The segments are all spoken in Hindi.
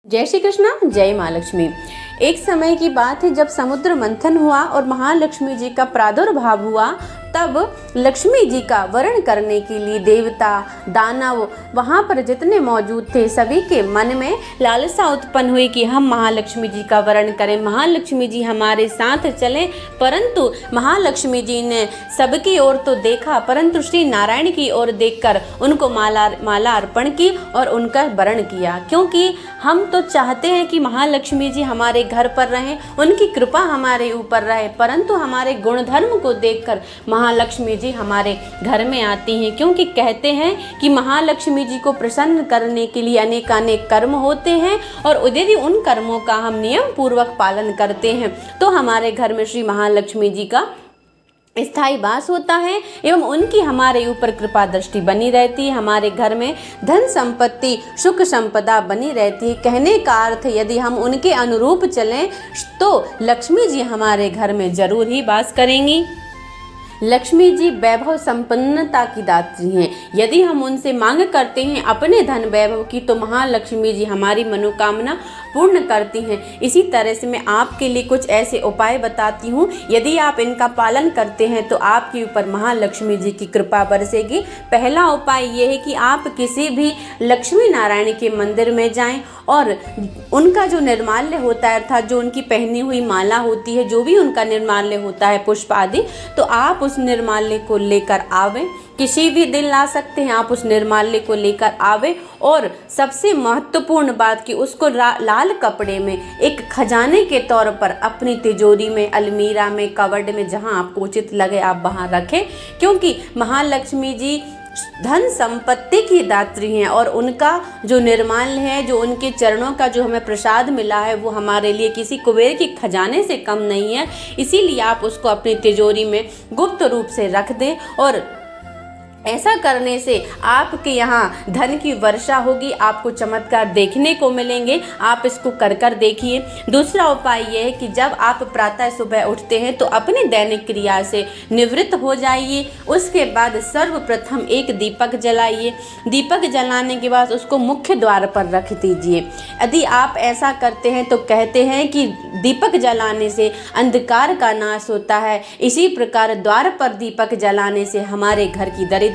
जय श्री कृष्ण, जय माँ लक्ष्मी। एक समय की बात है जब समुद्र मंथन हुआ और महालक्ष्मी जी का प्रादुर्भाव हुआ, तब लक्ष्मी जी का वरण करने के लिए देवता दानव वहाँ पर जितने मौजूद थे सभी के मन में लालसा उत्पन्न हुई कि हम महालक्ष्मी जी का वरण करें, महालक्ष्मी जी हमारे साथ चलें। परंतु महालक्ष्मी जी ने सबकी ओर तो देखा, परंतु श्री नारायण की ओर देखकर उनको माला अर्पण की और उनका वरण किया। क्योंकि हम तो चाहते हैं कि महालक्ष्मी जी हमारे घर पर रहें, उनकी कृपा हमारे ऊपर रहे, परंतु हमारे गुणधर्म को देखकर महालक्ष्मी जी हमारे घर में आती हैं। क्योंकि कहते हैं कि महालक्ष्मी जी को प्रसन्न करने के लिए अनेकानेक कर्म होते हैं और यदि उन कर्मों का हम नियम पूर्वक पालन करते हैं तो हमारे घर में श्री महालक्ष्मी जी का स्थायी वास होता है एवं उनकी हमारे ऊपर कृपा दृष्टि बनी रहती है। हमारे घर में धन संपत्ति सुख संपदा बनी रहती है। कहने का अर्थ यदि हम उनके अनुरूप चलें तो लक्ष्मी जी हमारे घर में जरूर ही वास करेंगी। लक्ष्मी जी वैभव संपन्नता की दात्री हैं। यदि हम उनसे मांग करते हैं अपने धन वैभव की तो महालक्ष्मी जी हमारी मनोकामना पूर्ण करती हैं। इसी तरह से मैं आपके लिए कुछ ऐसे उपाय बताती हूँ, यदि आप इनका पालन करते हैं तो आपके ऊपर महालक्ष्मी जी की कृपा बरसेगी। पहला उपाय ये है कि आप किसी भी लक्ष्मी नारायण के मंदिर में जाएं और उनका जो निर्माल्य होता है अर्थात जो उनकी पहनी हुई माला होती है, जो भी उनका निर्माल्य होता है पुष्प आदि, तो आप उस निर्माल्य को लेकर आवें। किसी भी दिन ला सकते हैं, आप उस निर्माल्य को लेकर आवे और सबसे महत्वपूर्ण बात कि उसको लाल कपड़े में एक खजाने के तौर पर अपनी तिजोरी में, अलमीरा में, कबर्ड में, जहां आपको उचित लगे आप वहां रखें। क्योंकि महालक्ष्मी जी धन संपत्ति की दात्री हैं और उनका जो निर्माल्य है, जो उनके चरणों का जो हमें प्रसाद मिला है, वो हमारे लिए किसी कुबेर के खजाने से कम नहीं है। इसीलिए आप उसको अपनी तिजोरी में गुप्त रूप से रख दें और ऐसा करने से आपके यहाँ धन की वर्षा होगी, आपको चमत्कार देखने को मिलेंगे। आप इसको कर देखिए। दूसरा उपाय यह है कि जब आप प्रातः सुबह उठते हैं तो अपनी दैनिक क्रिया से निवृत्त हो जाइए। उसके बाद सर्वप्रथम एक दीपक जलाइए। दीपक जलाने के बाद उसको मुख्य द्वार पर रख दीजिए। यदि आप ऐसा करते हैं तो कहते हैं कि दीपक जलाने से अंधकार का नाश होता है। इसी प्रकार द्वार पर दीपक जलाने से हमारे घर की दरिद्रता,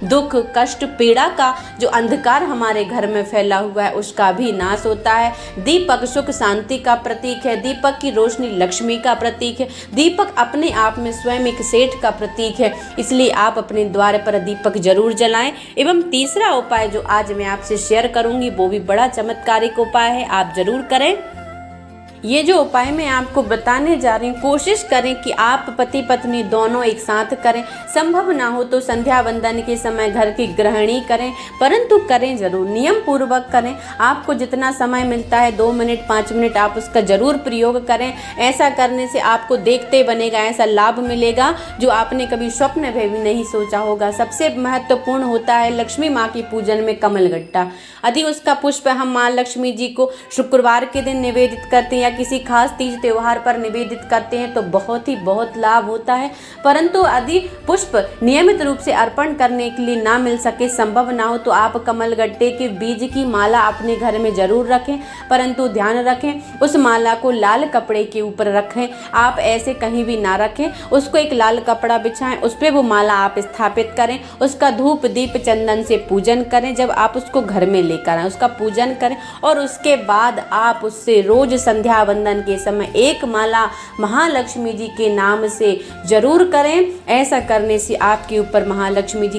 दुख, कष्ट, पीड़ा का जो अंधकार हमारे घर में फैला हुआ है उसका भी नाश होता है। दीपक सुख शांति का प्रतीक है। दीपक की रोशनी लक्ष्मी का प्रतीक है। दीपक अपने आप में स्वयं एक सेठ का प्रतीक है। इसलिए आप अपने द्वार पर दीपक जरूर जलाएं। एवं तीसरा उपाय जो आज मैं आपसे शेयर करूंगी वो भी बड़ा चमत्कारिक उपाय है, आप जरूर करें। ये जो उपाय मैं आपको बताने जा रही हूँ, कोशिश करें कि आप पति पत्नी दोनों एक साथ करें। संभव ना हो तो संध्या वंदन के समय घर की गृहिणी करें, परंतु करें जरूर, नियम पूर्वक करें। आपको जितना समय मिलता है 2 मिनट 5 मिनट आप उसका जरूर प्रयोग करें। ऐसा करने से आपको देखते बनेगा ऐसा लाभ मिलेगा जो आपने कभी स्वप्न में भी नहीं सोचा होगा। सबसे महत्वपूर्ण होता है लक्ष्मी माँ की पूजन में कमलगट्टा। यदि उसका पुष्प हम माँ लक्ष्मी जी को शुक्रवार के दिन निवेदित करते हैं या किसी खास तीज त्योहार पर निवेदित करते हैं तो बहुत लाभ होता है। परंतु यदि पुष्प नियमित रूप से अर्पण करने के लिए ना मिल सके, संभव ना हो, तो आप कमलगट्टे के बीज की माला अपने घर में जरूर रखें। परंतु ध्यान रखें उस माला को लाल कपड़े के ऊपर रखें। आप ऐसे कहीं भी ना रखें, उसको एक लाल कपड़ा बिछाएं, उस पर वो माला आप स्थापित करें, उसका धूप दीप चंदन से पूजन करें। जब आप उसको घर में लेकर आए उसका पूजन करें और उसके बाद आप उससे रोज संध्या वंदन के समय एक माला महालक्ष्मी जी के नाम से जरूर करें। ऐसा करने से आपके ऊपर महालक्ष्मी जी